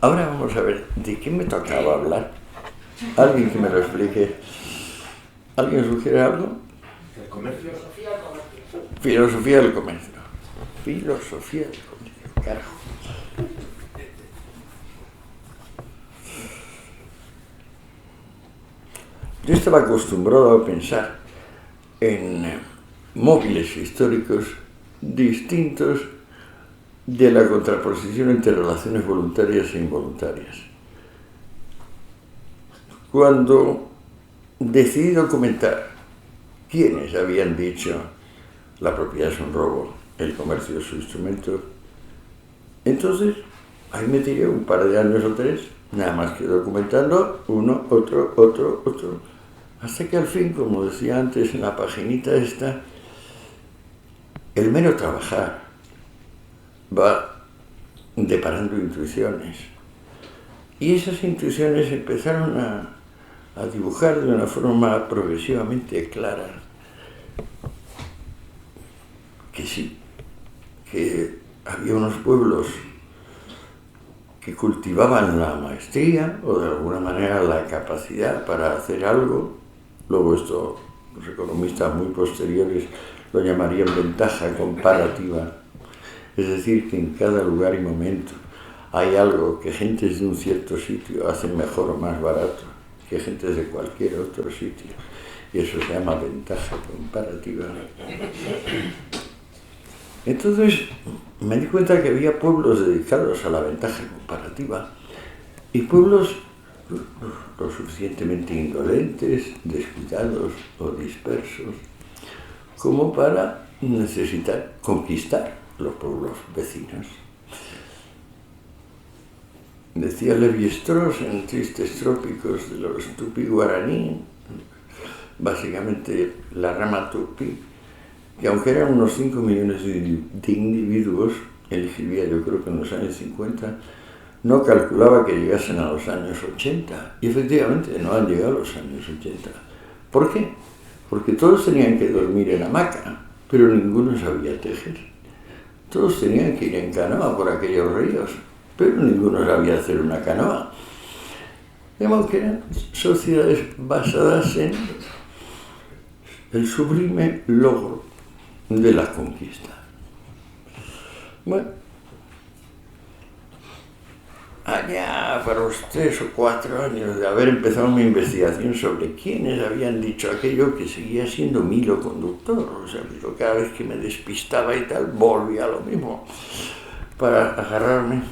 Ahora vamos a ver de qué me tocaba hablar. Alguien que me lo explique. ¿Alguien sugiere algo? El comercio. Filosofía del comercio. Filosofía del comercio, carajo. Yo estaba acostumbrado a pensar en móviles históricos distintos de la contraposición entre relaciones voluntarias e involuntarias. Cuando decidí documentar quiénes habían dicho la propiedad es un robo, el comercio es su instrumento, entonces ahí me tiré un par de años o tres, nada más que documentando uno, otro, hasta que al fin, como decía antes en la paginita esta, el mero trabajar va deparando intuiciones. Y esas intuiciones empezaron a dibujar de una forma progresivamente clara que sí, que había unos pueblos que cultivaban la maestría o de alguna manera la capacidad para hacer algo. Luego esto los economistas muy posteriores lo llamarían ventaja comparativa. Es decir, que en cada lugar y momento hay algo que gentes de un cierto sitio hacen mejor o más barato que gentes de cualquier otro sitio. Y eso se llama ventaja comparativa. Entonces me di cuenta que había pueblos dedicados a la ventaja comparativa y pueblos lo suficientemente indolentes, descuidados o dispersos como para necesitar conquistar los pueblos vecinos. Decía Levi-Strauss en Tristes Trópicos de los Tupi-Guaraní, básicamente la rama Tupi, que aunque eran unos 5 millones de individuos, él escribía yo creo que en los años 50, no calculaba que llegasen a los años 80. Y efectivamente no han llegado a los años 80. ¿Por qué? Porque todos tenían que dormir en hamaca, pero ninguno sabía tejer. Todos tenían que ir en canoa por aquellos ríos, pero ninguno sabía hacer una canoa. Digamos que eran sociedades basadas en el sublime logro de la conquista. Bueno, allá para los 3 o 4 años de haber empezado mi investigación sobre quiénes habían dicho aquello, que seguía siendo mi hilo conductor. O sea, yo cada vez que me despistaba y tal, volvía a lo mismo para agarrarme.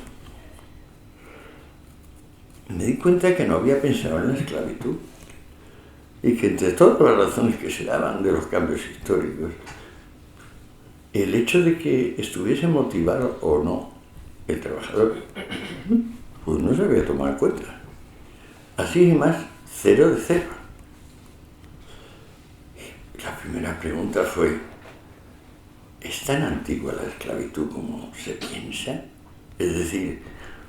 Me di cuenta que no había pensado en la esclavitud y que entre todas las razones que se daban de los cambios históricos, el hecho de que estuviese motivado o no el trabajador, pues no se había tomado en cuenta. Así y más, 0 de 0. La primera pregunta fue, ¿es tan antigua la esclavitud como se piensa? Es decir,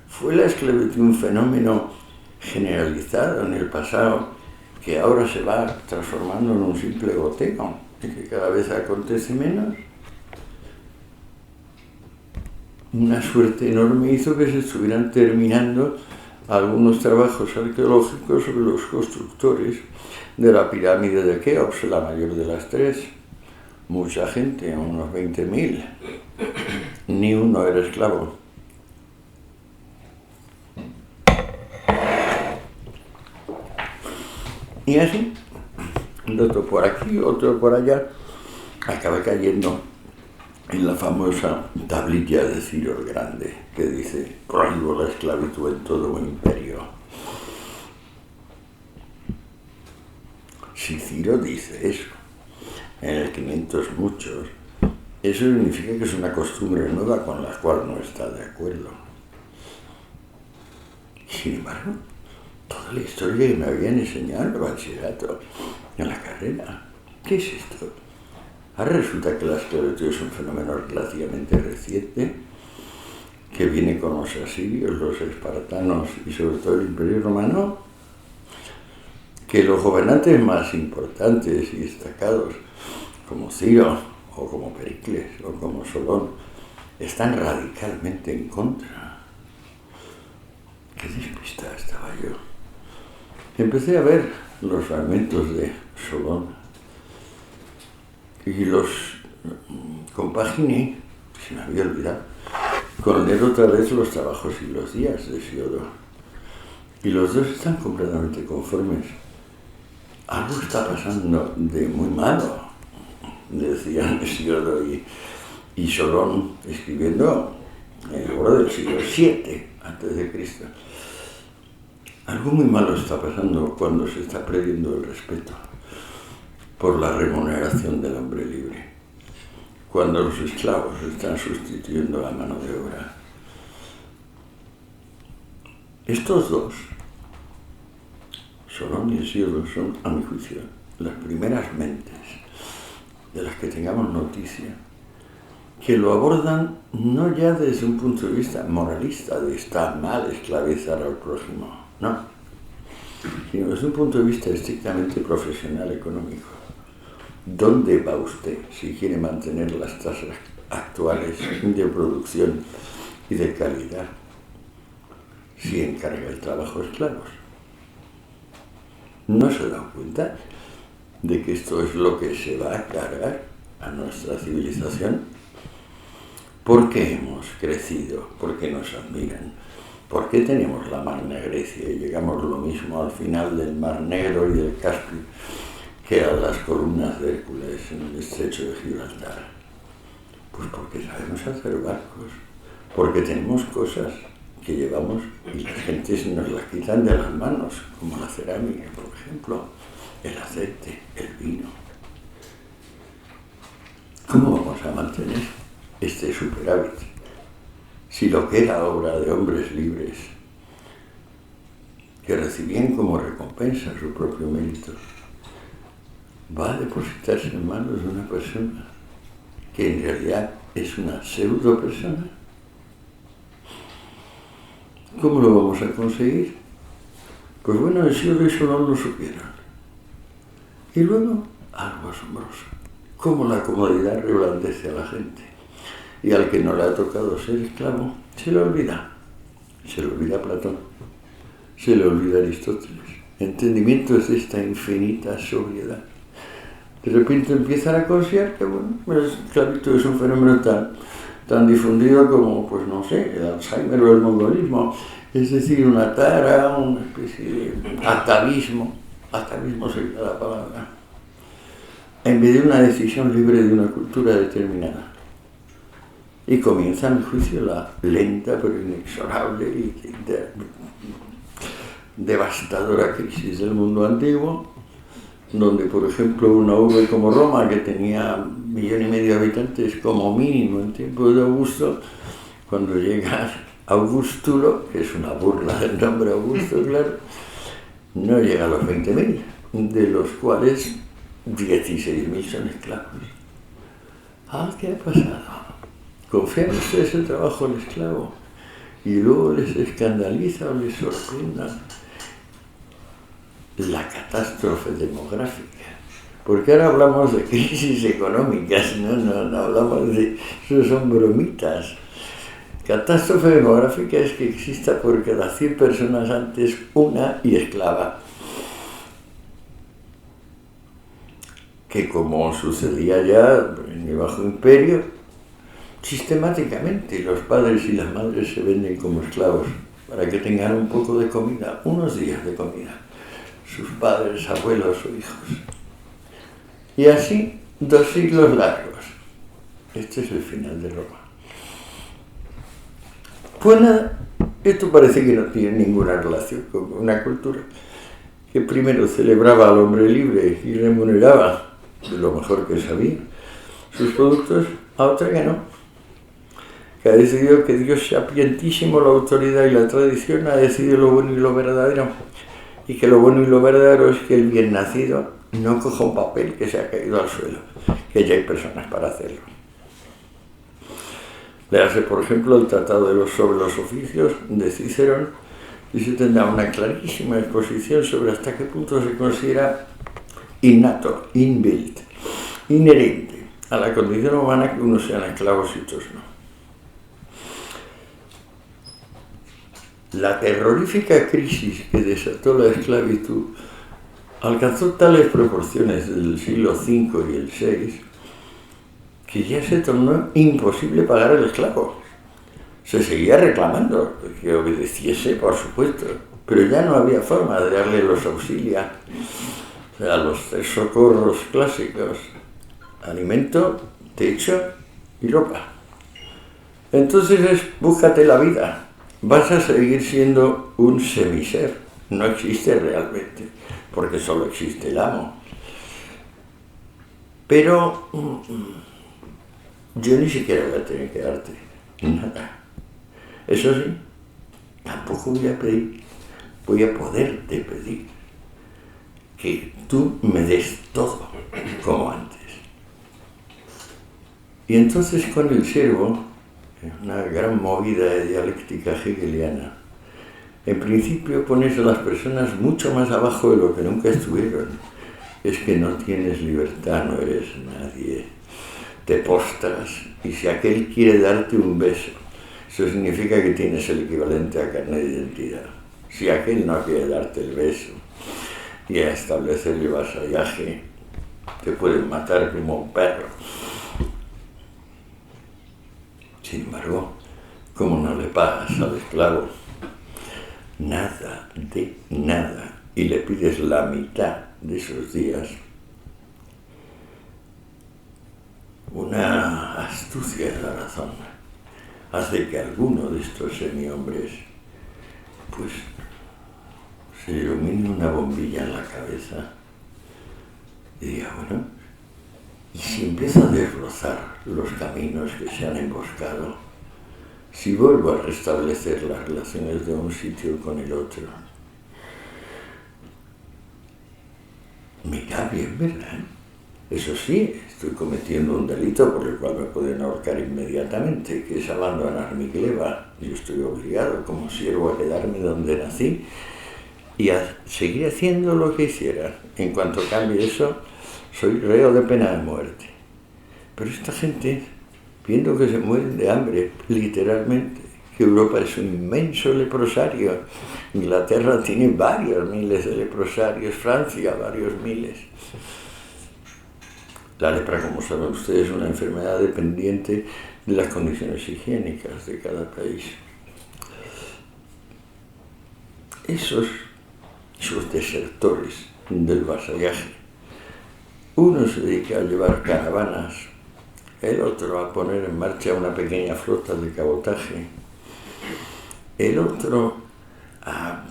¿fue la esclavitud un fenómeno generalizado en el pasado que ahora se va transformando en un simple goteo y que cada vez acontece menos? Una suerte enorme hizo que se estuvieran terminando algunos trabajos arqueológicos sobre los constructores de la pirámide de Keops, la mayor de las 3. Mucha gente, unos 20.000. Ni uno era esclavo. Y así, un dato por aquí, otro por allá, acaba cayendo en la famosa tablilla de Ciro el Grande, que dice, prohíbo la esclavitud en todo mi imperio. Si Ciro dice eso, en el 500 muchos, eso significa que es una costumbre nueva con la cual no está de acuerdo. Sin embargo, toda la historia que me habían enseñado en el bachillerato, en la carrera, ¿qué es esto? Ahora resulta que la esclavitud es un fenómeno relativamente reciente, que viene con los asirios, los espartanos y sobre todo el Imperio Romano, que los gobernantes más importantes y destacados, como Ciro, o como Pericles, o como Solón, están radicalmente en contra. lista estaba yo. Empecé a ver los fragmentos de Solón y los compaginé, se me había olvidado, con leer otra vez los trabajos y los días de Hesíodo. Y los dos están completamente conformes. Algo está pasando de muy malo, decían Hesíodo y Solón, escribiendo en el obra del siglo VII a.C. Algo muy malo está pasando cuando se está perdiendo el respeto por la remuneración del hombre libre, cuando los esclavos están sustituyendo la mano de obra. Estos dos, Solón y Hesíodo, son, a mi juicio, las primeras mentes de las que tengamos noticia que lo abordan no ya desde un punto de vista moralista, de estar mal esclavizar al prójimo, no, sino desde un punto de vista estrictamente profesional, económico. ¿Dónde va usted si quiere mantener las tasas actuales de producción y de calidad si encarga el trabajo a esclavos? ¿No se dan cuenta de que esto es lo que se va a cargar a nuestra civilización? ¿Por qué hemos crecido? ¿Por qué nos admiran? ¿Por qué tenemos la Mar Grecia y llegamos lo mismo al final del Mar Negro y del Caspio que a las columnas de Hércules en el estrecho de Gibraltar? Pues porque sabemos hacer barcos, porque tenemos cosas que llevamos y las gentes nos las quitan de las manos, como la cerámica, por ejemplo, el aceite, el vino. ¿Cómo vamos a mantener este superávit si lo que era obra de hombres libres que recibían como recompensa su propio mérito va a depositarse en manos de una persona que en realidad es una pseudo persona? ¿Cómo lo vamos a conseguir? Pues bueno, Hesíodo y Solón lo supieron. Y luego, algo asombroso, cómo la comodidad reblandece a la gente. Y al que no le ha tocado ser esclavo, se le olvida. Se le olvida Platón, se le olvida Aristóteles. Entendimiento es esta infinita sobriedad. De repente empiezan a considerar que, bueno, el esclavitud es un fenómeno tan difundido como, pues no sé, el Alzheimer o el mongolismo. Es decir, una tara, una especie de atavismo sería la palabra, en vez de una decisión libre de una cultura determinada. Y comienza, a mi juicio, la lenta pero inexorable y devastadora crisis del mundo antiguo, donde, por ejemplo, una urbe como Roma, que tenía 1,5 millones de habitantes como mínimo en tiempo de Augusto, cuando llega Augustulo, que es una burla del nombre Augusto, claro, no llega a los 20.000, de los cuales 16.000 son esclavos. ¿Qué ha pasado? ¿Confían ustedes el trabajo del esclavo? Y luego les escandaliza o les sorprenda la catástrofe demográfica. Porque ahora hablamos de crisis económicas, no hablamos de... Eso son bromitas. Catástrofe demográfica es que exista por cada 100 personas antes una y esclava. Que como sucedía ya en el Bajo Imperio, sistemáticamente los padres y las madres se venden como esclavos para que tengan un poco de comida, unos días de comida, sus padres, abuelos o hijos. Y así 2 siglos largos. Este es el final de Roma. Pues nada, esto parece que no tiene ninguna relación con una cultura que primero celebraba al hombre libre y remuneraba de lo mejor que sabía sus productos, a otra que no, que ha decidido que Dios sapientísimo, la autoridad y la tradición, ha decidido lo bueno y lo verdadero, y que lo bueno y lo verdadero es que el bien nacido no coja un papel que se ha caído al suelo, que ya hay personas para hacerlo. Léase, por ejemplo, el Tratado sobre los Oficios de Cicerón, y se tendrá una clarísima exposición sobre hasta qué punto se considera innato, inbuilt, inherente a la condición humana que unos sean esclavos y otros no. La terrorífica crisis que desató la esclavitud alcanzó tales proporciones del siglo V y el VI que ya se tornó imposible pagar al esclavo. Se seguía reclamando que obedeciese, por supuesto, pero ya no había forma de darle los auxilios, o sea, los tres socorros clásicos: alimento, techo y ropa. Entonces búscate la vida. Vas a seguir siendo un semiser. No existe realmente, porque solo existe el amo. Pero yo ni siquiera voy a tener que darte nada. Eso sí, tampoco voy a poderte pedir que tú me des todo como antes. Y entonces con el siervo, una gran movida de dialéctica hegeliana, en principio pones a las personas mucho más abajo de lo que nunca estuvieron. Es que no tienes libertad, no eres nadie. Te postras, y si aquel quiere darte un beso, eso significa que tienes el equivalente a carnet de identidad. Si aquel no quiere darte el beso y a establecer el vasallaje, te pueden matar como un perro. Sin embargo, como no le pagas al esclavo nada de nada y le pides la mitad de esos días, una astucia de la razón hace que alguno de estos semihombres pues se ilumine una bombilla en la cabeza y diga, bueno, y si empiezo a desbrozar los caminos que se han emboscado, si vuelvo a restablecer las relaciones de un sitio con el otro, me irá bien, ¿verdad? Eso sí, estoy cometiendo un delito por el cual me pueden ahorcar inmediatamente, que es abandonar mi gleba. Yo estoy obligado como siervo a quedarme donde nací y a seguir haciendo lo que hiciera. En cuanto cambie eso, soy reo de pena de muerte. Pero esta gente, viendo que se mueren de hambre, literalmente, que Europa es un inmenso leprosario, Inglaterra tiene varios miles de leprosarios, Francia varios miles. La lepra, como saben ustedes, es una enfermedad dependiente de las condiciones higiénicas de cada país. Esos desertores del vasallaje, uno se dedica a llevar caravanas, el otro a poner en marcha una pequeña flota de cabotaje, el otro a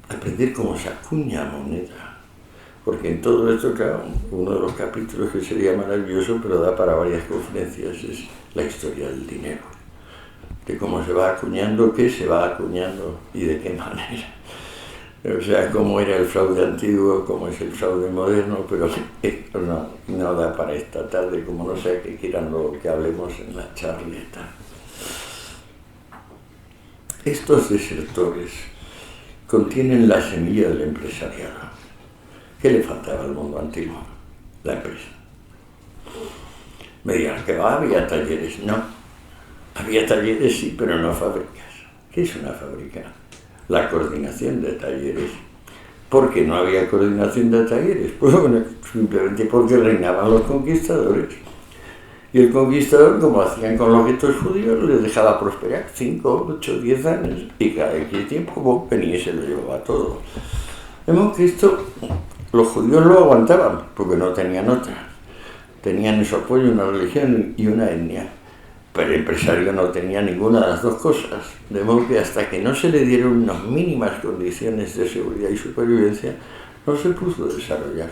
aprender cómo se acuña moneda, porque en todo esto, claro, uno de los capítulos que sería maravilloso, pero da para varias conferencias, es la historia del dinero, de cómo se va acuñando, qué se va acuñando y de qué manera. O sea, cómo era el fraude antiguo, cómo es el fraude moderno, pero esto no da para esta tarde, como no sea que quieran lo que hablemos en la charleta. Estos desertores contienen la semilla del empresariado. ¿Qué le faltaba al mundo antiguo? La empresa. Me dirán que había talleres. No, había talleres sí, pero no fábricas. ¿Qué es una fábrica? La coordinación de talleres. ¿Por qué no había coordinación de talleres? Pues bueno, simplemente porque reinaban los conquistadores. Y el conquistador, como hacían con los guetos judíos, les dejaba prosperar 5, 8, 10 años. Y cada X tiempo venía y se lo llevaba todo. Vemos que esto los judíos lo aguantaban, porque no tenían otra. Tenían en su apoyo una religión y una etnia. Pero el empresario no tenía ninguna de las dos cosas, de modo que hasta que no se le dieron unas mínimas condiciones de seguridad y supervivencia, no se pudo desarrollar.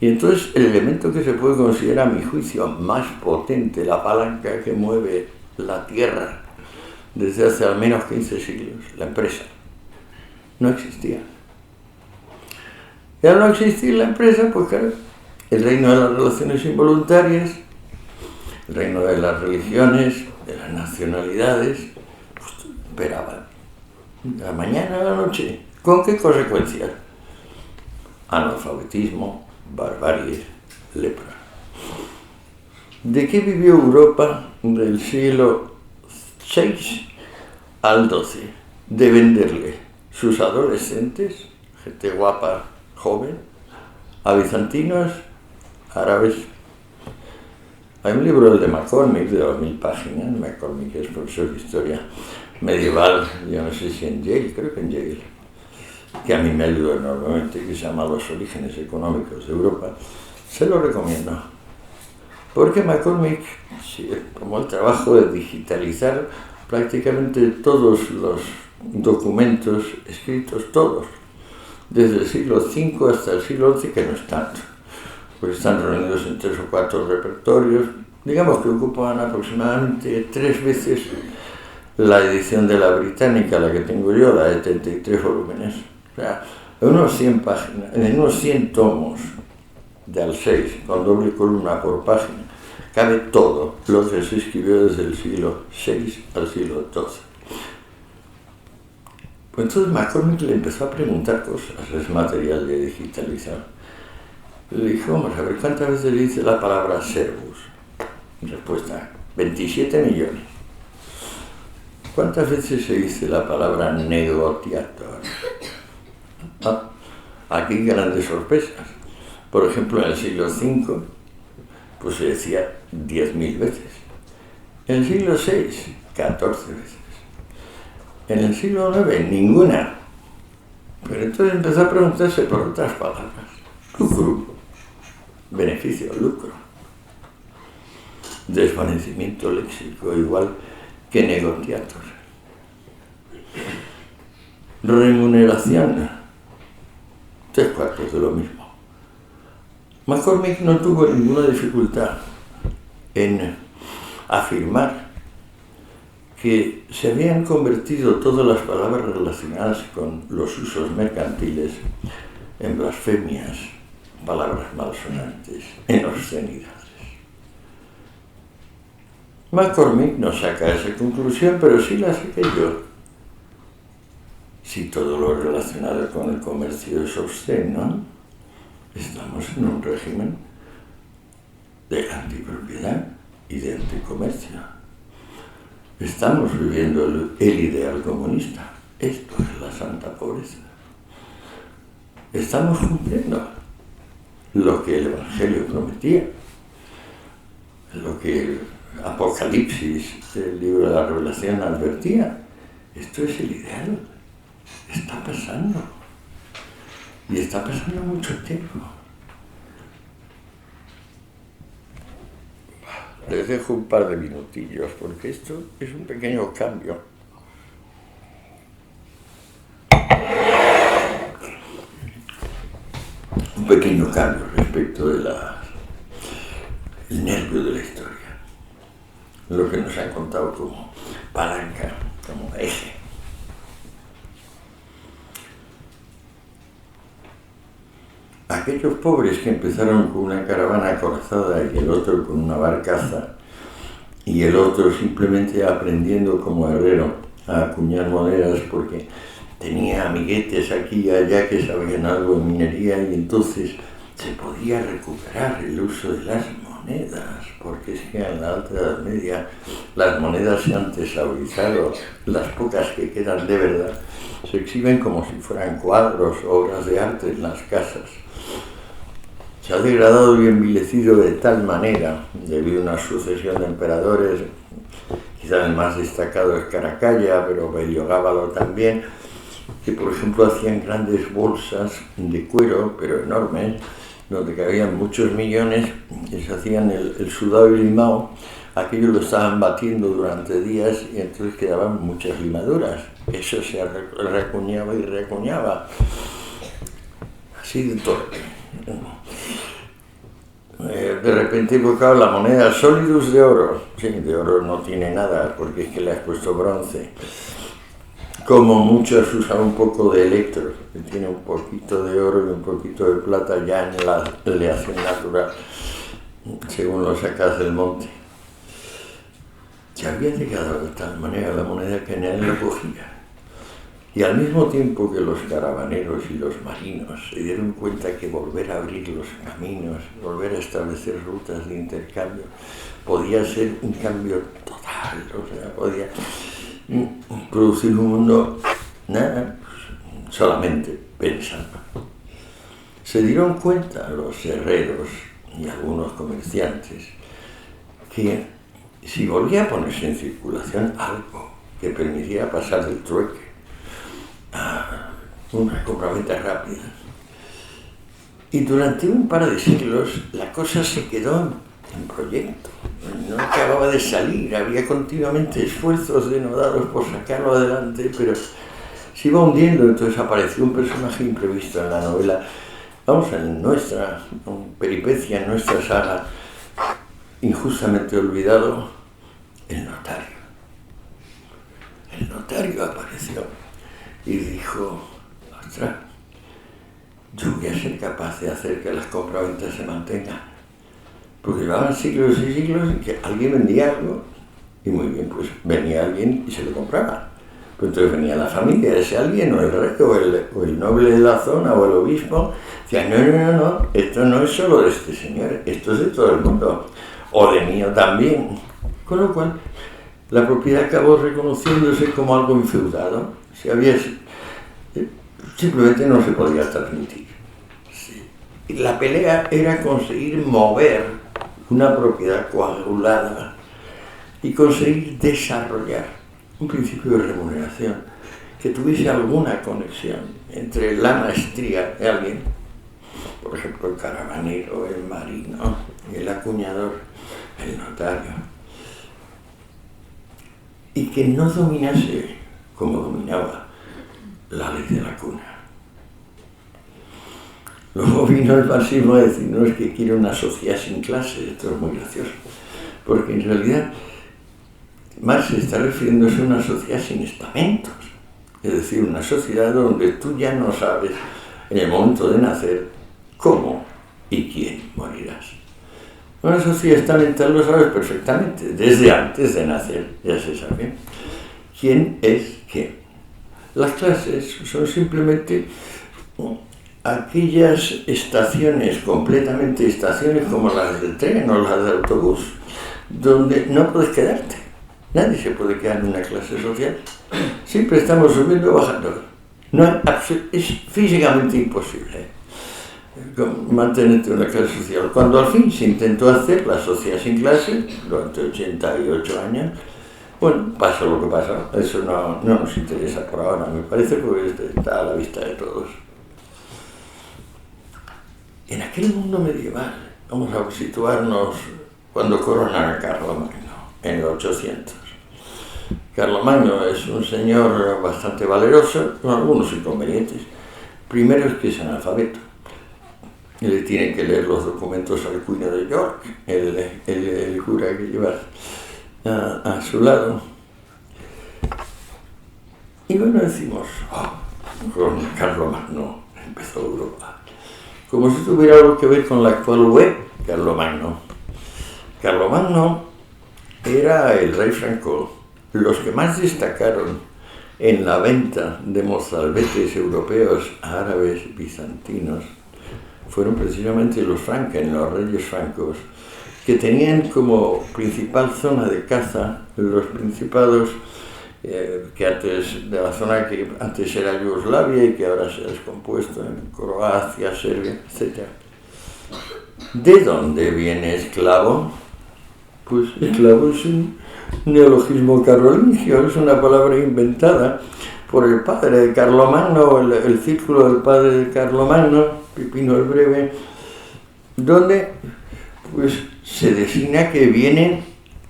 Y entonces el elemento que se puede considerar, a mi juicio, más potente, la palanca que mueve la tierra desde hace al menos 15 siglos, la empresa, no existía. Y al no existir la empresa, pues claro, el reino de las relaciones involuntarias, el reino de las religiones, de las nacionalidades, pues esperaban. De la mañana a la noche. ¿Con qué consecuencias? Analfabetismo, barbarie, lepra. ¿De qué vivió Europa del siglo VI al XII? de venderle sus adolescentes, gente guapa, joven, a bizantinos, árabes. Hay un libro, el de McCormick, de 2000 páginas. McCormick es profesor de historia medieval, yo no sé si en Yale, creo que en Yale, que a mí me ayudó enormemente, que se llama Los orígenes económicos de Europa. Se lo recomiendo, porque McCormick, como el trabajo de digitalizar prácticamente todos los documentos escritos, todos, desde el siglo V hasta el siglo XI, que no es tanto, pues están reunidos en 3 o 4 repertorios, digamos que ocupan aproximadamente 3 veces la edición de la británica, la que tengo yo, la de 33 volúmenes. O sea, en unos 100 páginas, en unos 100 tomos de al 6, con doble columna por página, cabe todo lo que se escribió desde el siglo VI al siglo XII. Pues entonces McCormick le empezó a preguntar cosas, es material de digitalizar. Le dijo, vamos a ver, ¿cuántas veces dice la palabra servus? Respuesta, 27 millones. ¿Cuántas veces se dice la palabra negociator? Ah, aquí grandes sorpresas. Por ejemplo, en el siglo V, pues se decía 10.000 veces. En el siglo VI, 14 veces. En el siglo IX, ninguna. Pero entonces empezó a preguntarse por otras palabras. Lucro, beneficio, lucro. Desvanecimiento léxico, igual que negociator. Remuneración, 3/4 de lo mismo. McCormick no tuvo ninguna dificultad en afirmar que se habían convertido todas las palabras relacionadas con los usos mercantiles en blasfemias, palabras malsonantes, en obscenidades. McCormick no saca esa conclusión, pero sí la saqué yo. Si todo lo relacionado con el comercio es obsceno, estamos en un régimen de antipropiedad y de anticomercio. Estamos viviendo el ideal comunista. Esto es la santa pobreza. Estamos cumpliendo lo que el Evangelio prometía, lo que Apocalipsis, el libro de la Revelación, advertía. Esto es el ideal. Está pasando. Y está pasando mucho tiempo. Les dejo un par de minutillos, porque esto es un pequeño cambio. Un pequeño cambio respecto de el nervio de la historia. Lo que nos han contado como palanca, como eje. Aquellos pobres que empezaron con una caravana acorazada y el otro con una barcaza, y el otro simplemente aprendiendo como herrero a acuñar monedas porque tenía amiguetes aquí y allá que sabían algo de minería, y entonces se podía recuperar el uso de las monedas, porque es que en la Alta Edad Media las monedas se han tesaurizado, las pocas que quedan de verdad se exhiben como si fueran cuadros, obras de arte en las casas. Se ha degradado y envilecido de tal manera, debido a una sucesión de emperadores, quizás el más destacado es Caracalla, pero Heliogábalo también, que por ejemplo hacían grandes bolsas de cuero, pero enormes, donde cabían muchos millones, y se hacían el sudado y limado. Aquello lo estaban batiendo durante días y entonces quedaban muchas limaduras. Eso se recuñaba y recuñaba, así de torpe. De repente invocaba la moneda solidus de oro. Sí, de oro no tiene nada, porque es que le has puesto bronce. Como muchos usan un poco de electro, que tiene un poquito de oro y un poquito de plata ya en la aleación natural, según lo sacas del monte. Se había llegado de tal manera la moneda que nadie lo cogía. Y al mismo tiempo que los caravaneros y los marinos se dieron cuenta que volver a abrir los caminos, volver a establecer rutas de intercambio, podía ser un cambio total, o sea, podía producir un mundo nada, solamente pensando. Se dieron cuenta los herreros y algunos comerciantes que si volvía a ponerse en circulación algo que permitiera pasar del trueque a una compraventa rápida, y durante un par de siglos la cosa se quedó en proyecto, no acababa de salir, había continuamente esfuerzos denodados por sacarlo adelante, pero se iba hundiendo. Entonces apareció un personaje imprevisto en la novela, en nuestra peripecia, en nuestra saga, injustamente olvidado, el notario. El notario apareció y dijo: ostras, yo voy a ser capaz de hacer que las compraventas se mantengan, porque llevaban siglos y siglos en que alguien vendía algo y muy bien, pues venía alguien y se lo compraba. Pues entonces venía la familia de ese alguien, o el rey, o el noble de la zona, o el obispo, decían: no, esto no es solo de este señor, esto es de todo el mundo, o de mío también. Con lo cual, la propiedad acabó reconociéndose como algo infeudado. Si había, simplemente no se podía transmitir. Sí. Y la pelea era conseguir mover una propiedad coagulada y conseguir desarrollar un principio de remuneración que tuviese alguna conexión entre la maestría de alguien, por ejemplo el caravanero, el marino, el acuñador, el notario, y que no dominase como dominaba la ley de la cuna. Luego vino el marxismo a decir: no, es que quiero una sociedad sin clases. Esto es muy gracioso, porque en realidad Marx está refiriéndose a una sociedad sin estamentos, es decir, una sociedad donde tú ya no sabes en el momento de nacer cómo y quién morirás. Una sociedad estamental lo sabes perfectamente, desde antes de nacer ya se sabe quién es quién. Las clases son simplemente aquellas estaciones, completamente estaciones como las del tren o las del autobús, donde no puedes quedarte. Nadie se puede quedar en una clase social. Siempre estamos subiendo o bajando. Es físicamente imposible mantenerte en una clase social. Cuando al fin se intentó hacer la sociedad sin clase, durante 88 años, bueno, pasó lo que pasó. Eso no nos interesa por ahora, me parece, porque está a la vista de todos. En aquel mundo medieval, vamos a situarnos cuando coronan a Carlomagno, en el 800. Carlomagno es un señor bastante valeroso, con algunos inconvenientes. Primero es que es analfabeto. Le tiene que leer los documentos al cuñado de York, el cura que lleva a su lado. Y bueno, decimos: con Carlomagno empezó Europa. Como si tuviera algo que ver con la actual web, Carlomagno. Carlomagno era el rey franco. Los que más destacaron en la venta de mozalbetes europeos a árabes bizantinos fueron precisamente los franken, los reyes francos, que tenían como principal zona de caza los principados que antes, de la zona que antes era Yugoslavia y que ahora se ha descompuesto en Croacia, Serbia, etc. ¿De dónde viene esclavo? Pues esclavo es un neologismo carolingio, es una palabra inventada por el padre de Carlomagno, el círculo del padre de Carlomagno, Pipino el Breve, donde pues se designa que vienen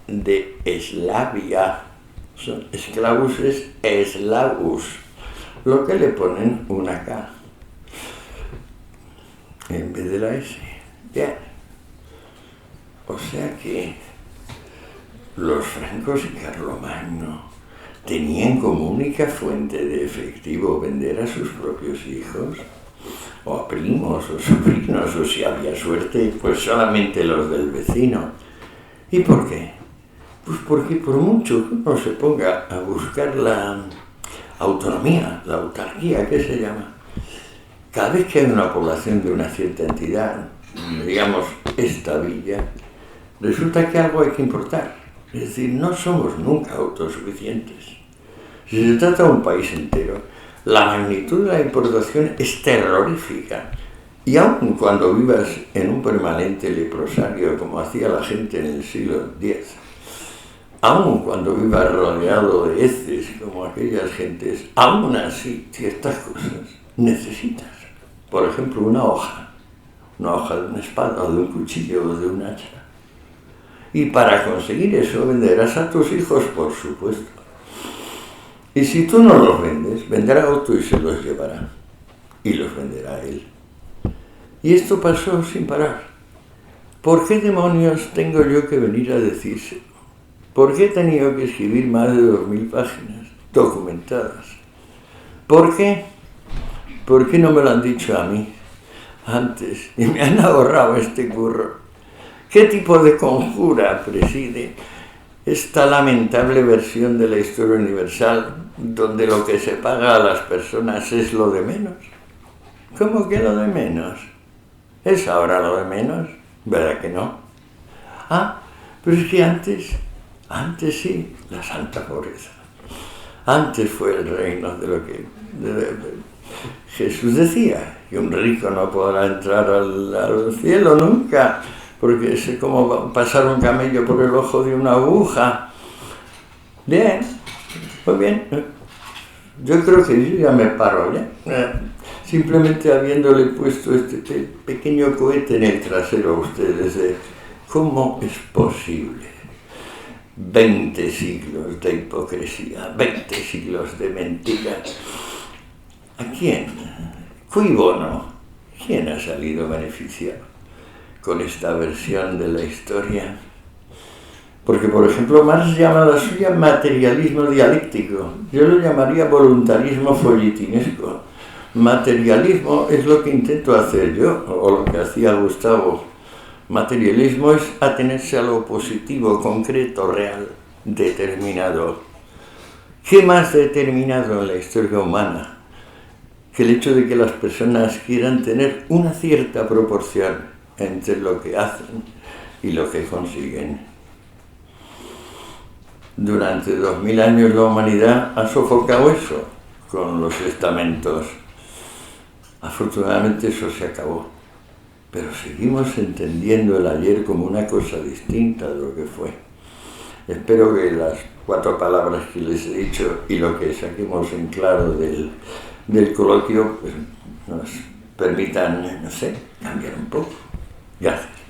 de Eslavia. Esclavus es eslavus, lo que le ponen una K en vez de la S. Ya. O sea que los francos y Carlomagno tenían como única fuente de efectivo vender a sus propios hijos, o a primos o sobrinos, o si había suerte, pues solamente los del vecino. ¿Y por qué? Pues porque por mucho que uno se ponga a buscar la autonomía, la autarquía, que se llama, cada vez que hay una población de una cierta entidad, digamos esta villa, resulta que algo hay que importar. Es decir, no somos nunca autosuficientes. Si se trata de un país entero, La magnitud de la importación es terrorífica. Y aun cuando vivas en un permanente leprosario, como hacía la gente en el siglo X, aun cuando vivas rodeado de heces, como aquellas gentes, aún así, ciertas cosas necesitas. Por ejemplo, una hoja de una espada, o de un cuchillo, o de un hacha. Y para conseguir eso venderás a tus hijos, por supuesto. Y si tú no los vendes, vendrá otro y se los llevará. Y los venderá él. Y esto pasó sin parar. ¿Por qué demonios tengo yo que venir a decírselo? ¿Por qué he tenido que escribir más de 2000 páginas documentadas? ¿Por qué? ¿Por qué no me lo han dicho a mí antes y me han ahorrado este curro? ¿Qué tipo de conjura preside esta lamentable versión de la historia universal donde lo que se paga a las personas es lo de menos? ¿Cómo que lo de menos? ¿Es ahora lo de menos? ¿Verdad que no? Pero es que antes sí, la santa pobreza. Antes fue el reino de lo que Jesús decía, que un rico no podrá entrar al cielo nunca, porque es como pasar un camello por el ojo de una aguja. Bien, muy bien. Yo creo que yo ya me paro, ¿ya? Simplemente habiéndole puesto este pequeño cohete en el trasero a ustedes de cómo es posible 20 siglos de hipocresía, 20 siglos de mentira. ¿A quién? Cui bono? ¿Quién ha salido beneficiado con esta versión de la historia? Porque, por ejemplo, Marx llama a la suya materialismo dialéctico. Yo lo llamaría voluntarismo folletinesco. Materialismo es lo que intento hacer yo, o lo que hacía Gustavo. Materialismo es atenerse a lo positivo, concreto, real, determinado. ¿Qué más determinado en la historia humana que el hecho de que las personas quieran tener una cierta proporción entre lo que hacen y lo que consiguen? Durante 2000 años la humanidad ha sofocado eso con los estamentos. Afortunadamente eso se acabó, pero seguimos entendiendo el ayer como una cosa distinta de lo que fue. Espero que las 4 palabras que les he dicho y lo que saquemos en claro del coloquio pues, nos permitan, no sé, cambiar un poco. Gracias.